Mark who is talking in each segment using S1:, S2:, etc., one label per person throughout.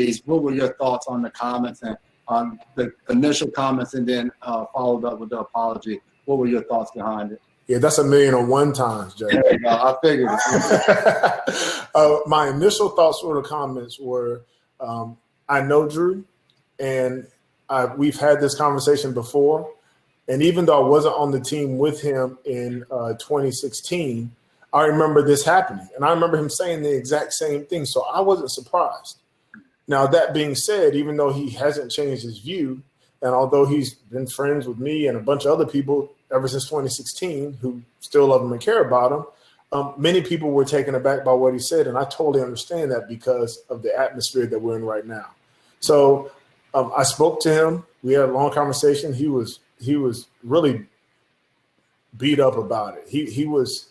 S1: Brees. What were your thoughts on the comments and on the initial comments, and then followed up with the apology? What were your thoughts behind it?
S2: Yeah, that's a million on one times, Jay.
S1: I figured it.
S2: My initial thoughts for the comments were, I know Drew, and we've had this conversation before. And even though I wasn't on the team with him in 2016, I remember this happening. And I remember him saying the exact same thing. So I wasn't surprised. Now, that being said, even though he hasn't changed his view, and although he's been friends with me and a bunch of other people ever since 2016 who still love him and care about him, many people were taken aback by what he said. And I totally understand that because of the atmosphere that we're in right now. So I spoke to him. We had a long conversation. He was really beat up about it. He was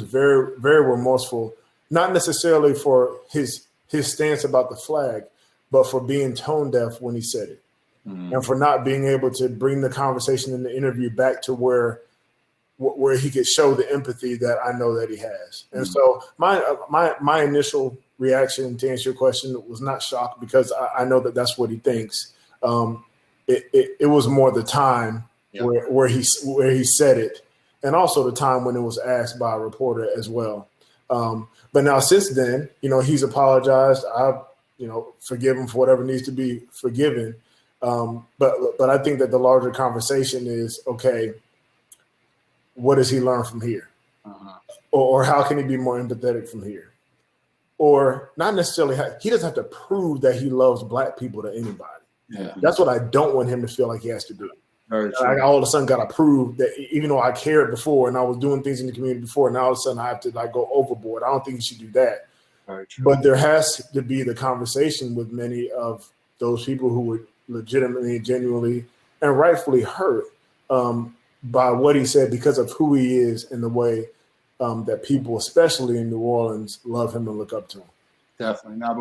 S2: very, very remorseful, not necessarily for his stance about the flag, but for being tone deaf when he said it, and for not being able to bring the conversation in the interview back to where he could show the empathy that I know that he has. And so my initial reaction to answer your question was not shock, because I know that that's what he thinks. It was more the time where he said it, and also the time when it was asked by a reporter as well. But now since then, he's apologized. I've forgive him for whatever needs to be forgiven. But I think that the larger conversation is, okay, what does he learn from here? Or how can he be more empathetic from here? Or not necessarily, he doesn't have to prove that he loves black people to anybody.
S1: Yeah.
S2: That's what I don't want him to feel like he has to do. I all of a sudden got to prove that, even though I cared before and I was doing things in the community before, now all of a sudden I have to go overboard. I don't think he should do that. But there has to be the conversation with many of those people who were legitimately, genuinely, and rightfully hurt by what he said, because of who he is and the way that people, especially in New Orleans, love him and look up to him.
S1: Definitely. Now,